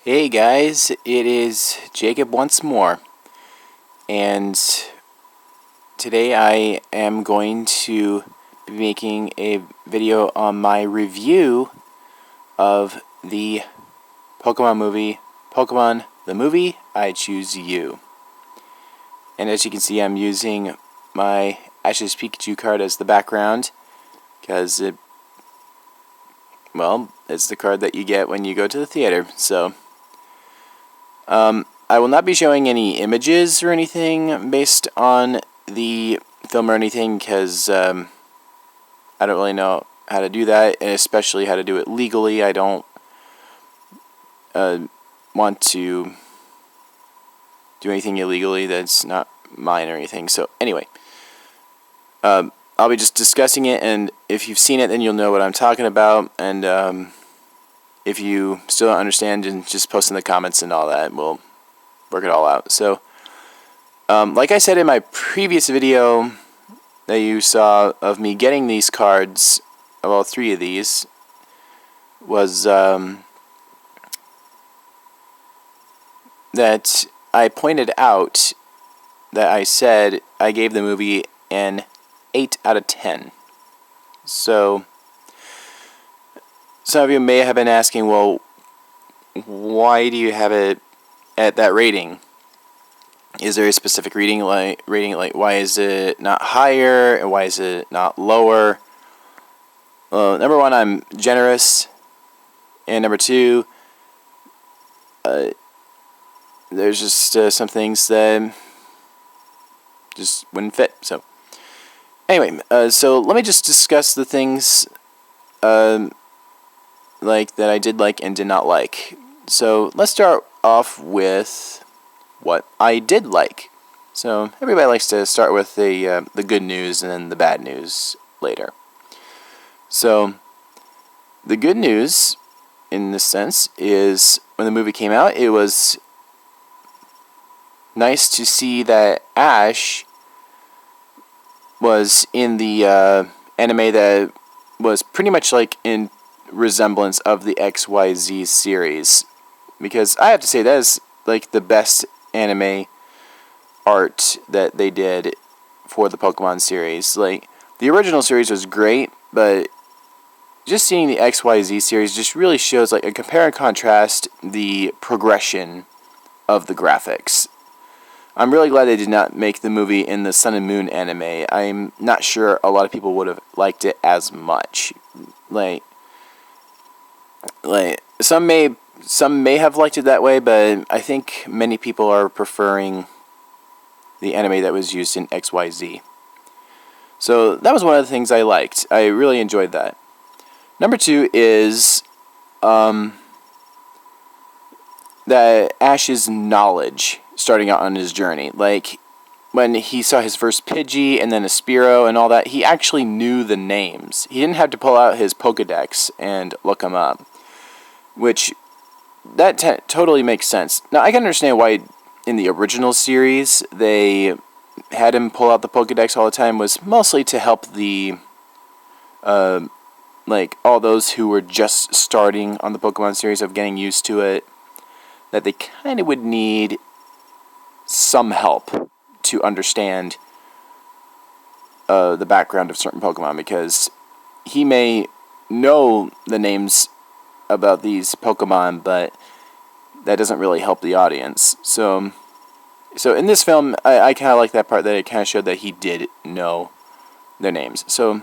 Hey guys, it is Jacob once more, and today I am going to be making a video on my review of the Pokemon movie, Pokemon the Movie, I Choose You. And as you can see, I'm using my Ash's Pikachu card as the background, because it's the card that you get when you go to the theater, so... I will not be showing any images or anything based on the film or anything because I don't really know how to do that, and especially how to do it legally. I don't want to do anything illegally that's not mine or anything. So anyway, I'll be just discussing it, and if you've seen it, then you'll know what I'm talking about, and if you still don't understand, then just post in the comments and all that, and we'll work it all out. So, like I said in my previous video that you saw of me getting these cards, well, 3 of these, was that I pointed out that I said I gave the movie an 8 out of 10. So, some of you may have been asking, well, why do you have it at that rating? Is there a specific rating? Like why is it not higher and why is it not lower? Well, number one, I'm generous, and number two, there's just some things that just wouldn't fit. So anyway, so let me just discuss the things like that I did like and did not like. So let's start off with what I did like. So everybody likes to start with the good news and then the bad news later. So the good news, in this sense, is when the movie came out, it was nice to see that Ash was in the anime that was pretty much like in resemblance of the XYZ series, because I have to say that is like the best anime art that they did for the Pokemon series. Like, the original series was great, but just seeing the XYZ series just really shows, like, a compare and contrast the progression of the graphics. I'm really glad they did not make the movie in the Sun and Moon anime. I'm not sure a lot of people would have liked it as much. Like some may have liked it that way, but I think many people are preferring the anime that was used in XYZ. So that was one of the things I liked. I really enjoyed that. Number 2 is that Ash's knowledge starting out on his journey. Like, when he saw his first Pidgey and then a Spearow and all that, he actually knew the names. He didn't have to pull out his Pokedex and look them up, which that totally makes sense. Now, I can understand why in the original series they had him pull out the Pokedex all the time, was mostly to help the like all those who were just starting on the Pokemon series of getting used to it, that they kind of would need some help to understand the background of certain Pokemon, because he may know the names about these Pokemon, but that doesn't really help the audience. So in this film, I kind of like that part, that it kind of showed that he did know their names. So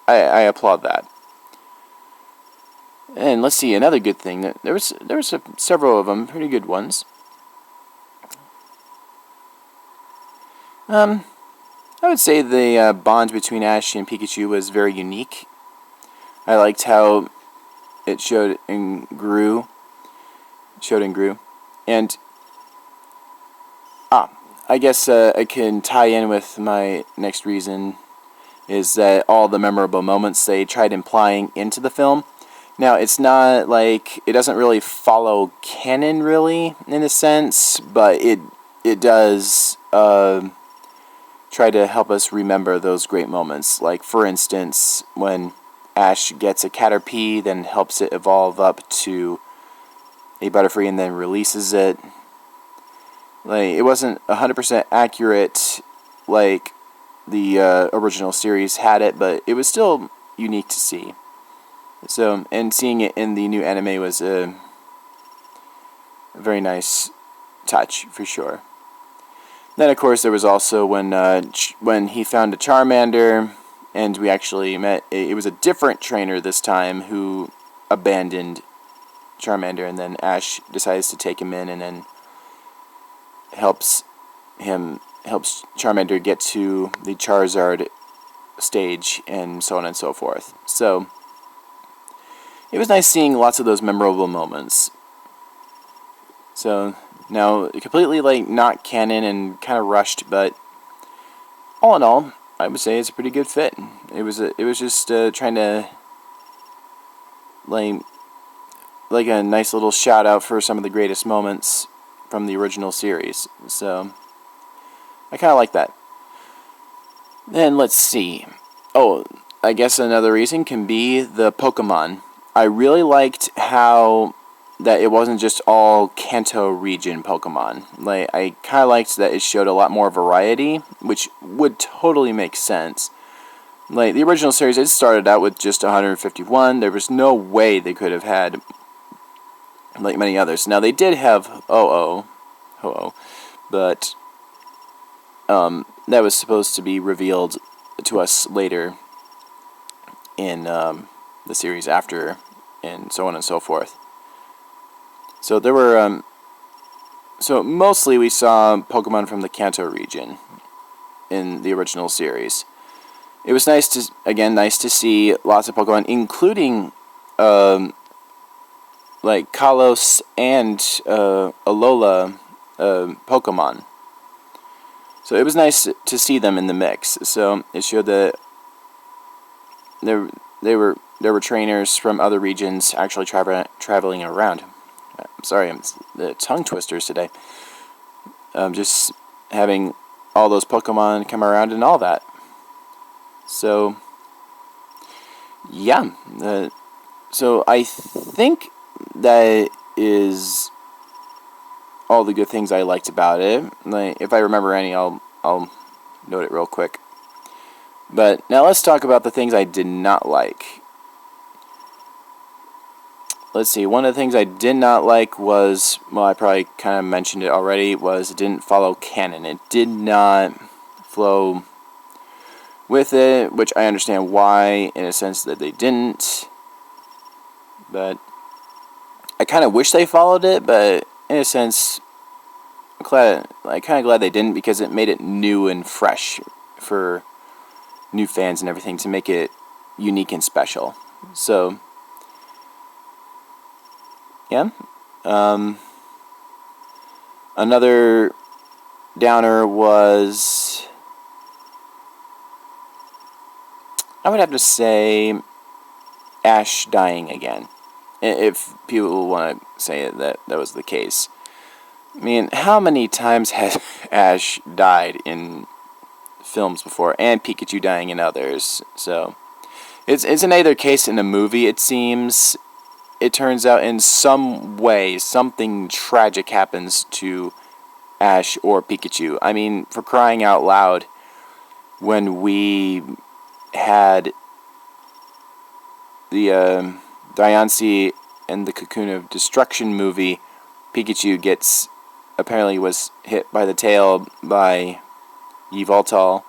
I applaud that. And let's see, another good thing, that there was several of them, pretty good ones. I would say the bond between Ash and Pikachu was very unique. I liked how it showed and grew. And I guess I can tie in with my next reason, is that all the memorable moments they tried implying into the film. Now, it's not like, it doesn't really follow canon, really, in a sense, but it does try to help us remember those great moments. Like, for instance, when Ash gets a Caterpie, then helps it evolve up to a Butterfree and then releases it. Like, it wasn't 100% accurate like the original series had it, but it was still unique to see. So, and seeing it in the new anime was a very nice touch, for sure. Then, of course, there was also when he found a Charmander, and we actually met. It was a different trainer this time who abandoned Charmander, and then Ash decides to take him in, and then helps Charmander get to the Charizard stage, and so on and so forth. So it was nice seeing lots of those memorable moments. So now, completely like not canon and kind of rushed, but all in all, I would say it's a pretty good fit. It was just trying to like a nice little shout out for some of the greatest moments from the original series. So I kind of like that. Then let's see. Oh, I guess another reason can be the Pokemon. I really liked how that it wasn't just all Kanto region Pokemon. Like, I kind of liked that it showed a lot more variety, which would totally make sense. Like, the original series, it started out with just 151. There was no way they could have had like many others. Now, they did have Ho-Oh, but that was supposed to be revealed to us later in the series after, and so on and so forth. So there were, so mostly we saw Pokemon from the Kanto region in the original series. It was nice to see lots of Pokemon, including like Kalos and Alola Pokemon. So it was nice to see them in the mix. So it showed that there were trainers from other regions actually traveling around. I'm sorry, the tongue twisters today. Just having all those Pokemon come around and all that. So, yeah. So I think that is all the good things I liked about it. Like, if I remember any, I'll note it real quick. But now let's talk about the things I did not like. Let's see, one of the things I did not like was, well, I probably kind of mentioned it already, was it didn't follow canon. It did not flow with it, which I understand why, in a sense that they didn't. But I kind of wish they followed it, but in a sense, I'm kind of glad they didn't, because it made it new and fresh for new fans and everything, to make it unique and special. So, yeah. Another downer was, I would have to say, Ash dying again. If people want to say that was the case. I mean, how many times has Ash died in films before, and Pikachu dying in others? So it's in either case in a movie, it seems. It turns out in some way something tragic happens to Ash or Pikachu. I mean, for crying out loud, when we had the Diancie and the Cocoon of Destruction movie, Pikachu apparently was hit by the tail by Yveltal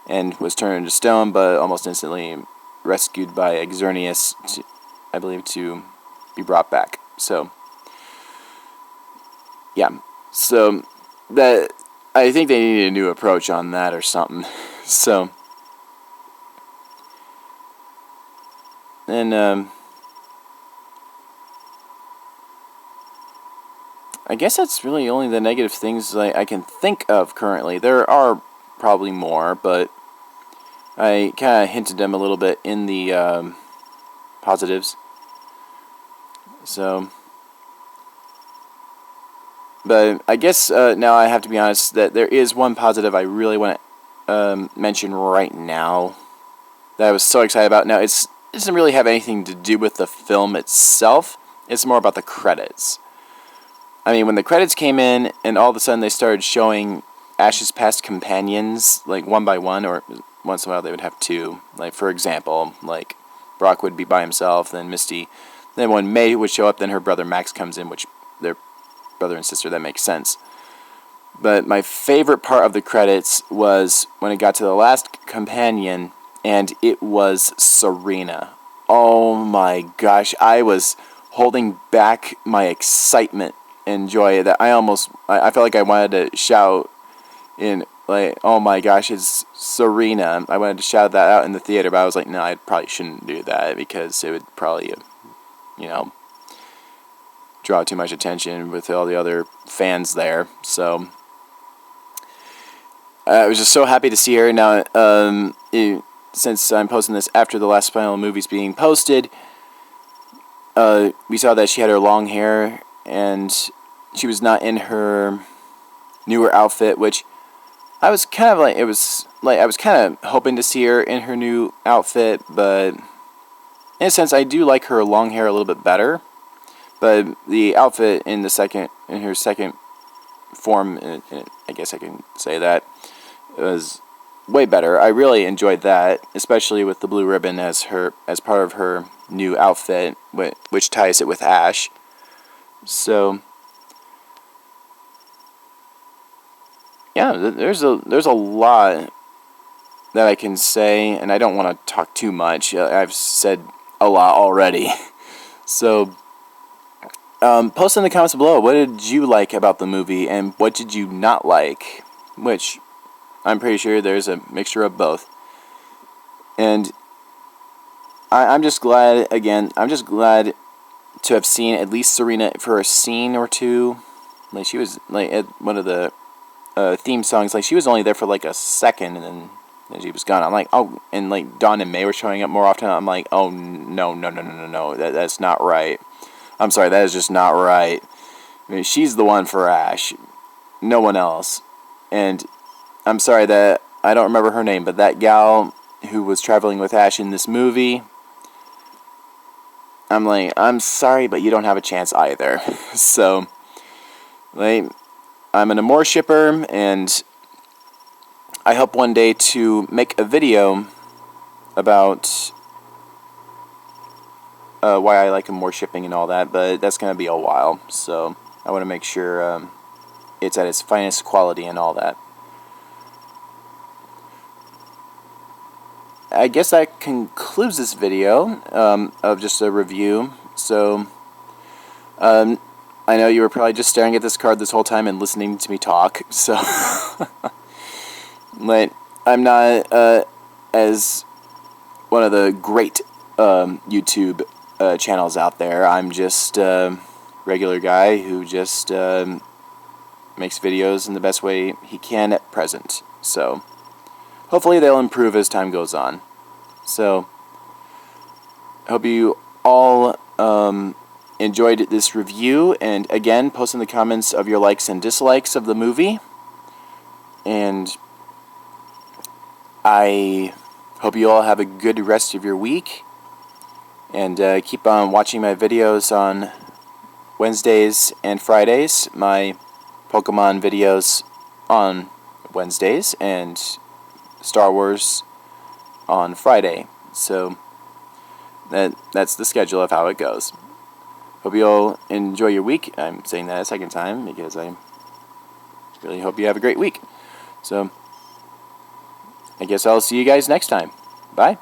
and was turned into stone, but almost instantly rescued by Xerneas, I believe, to be brought back. So, yeah. So, I think they need a new approach on that or something. So, and I guess that's really only the negative things I can think of currently. There are probably more, but I kind of hinted them a little bit in the positives. So, but I guess now I have to be honest that there is one positive I really want to mention right now that I was so excited about. Now, it doesn't really have anything to do with the film itself. It's more about the credits. I mean, when the credits came in and all of a sudden they started showing Ash's past companions, like one by one, or once in a while they would have two. Like, for example, like Brock would be by himself, then Misty. Then when May would show up, then her brother Max comes in, which they're brother and sister, that makes sense. But my favorite part of the credits was when it got to the last companion, and it was Serena. Oh my gosh, I was holding back my excitement and joy that I felt like I wanted to shout in, like, oh my gosh, it's Serena. I wanted to shout that out in the theater, but I was like, no, I probably shouldn't do that because it would probably, draw too much attention with all the other fans there. So I was just so happy to see her. Now, since I'm posting this after the last final movie's being posted, we saw that she had her long hair, and she was not in her newer outfit, which I was kind of like, I was kind of hoping to see her in her new outfit, but in a sense, I do like her long hair a little bit better. But the outfit in her second form, I guess I can say that, was way better. I really enjoyed that, especially with the blue ribbon as part of her new outfit, which ties it with Ash. So yeah, there's a lot that I can say, and I don't want to talk too much. I've said a lot already. So post in the comments below, what did you like about the movie, and what did you not like? Which I'm pretty sure there's a mixture of both. And I'm just glad to have seen at least Serena for a scene or two. Like, she was like at one of the theme songs. Like, she was only there for like a second, and then she was gone. I'm like, oh, and like Dawn and May were showing up more often. I'm like, oh no, that's not right. I'm sorry, that is just not right. I mean, she's the one for Ash, no one else. And I'm sorry that I don't remember her name, but that gal who was traveling with Ash in this movie, I'm like, I'm sorry, but you don't have a chance either. So, like, I'm an Amore shipper, and I hope one day to make a video about why I like Amore shipping and all that, but that's going to be a while, so I want to make sure it's at its finest quality and all that. I guess that concludes this video of just a review. So, I know you were probably just staring at this card this whole time and listening to me talk, so but I'm not as one of the great YouTube channels out there. I'm just a regular guy who just makes videos in the best way he can at present. So hopefully they'll improve as time goes on. So I hope you all enjoyed this review, and again, post in the comments of your likes and dislikes of the movie. And I hope you all have a good rest of your week. And keep on watching my videos on Wednesdays and Fridays. My Pokemon videos on Wednesdays and Star Wars on Friday. So that's the schedule of how it goes. Hope you all enjoy your week. I'm saying that a second time because I really hope you have a great week. So I guess I'll see you guys next time.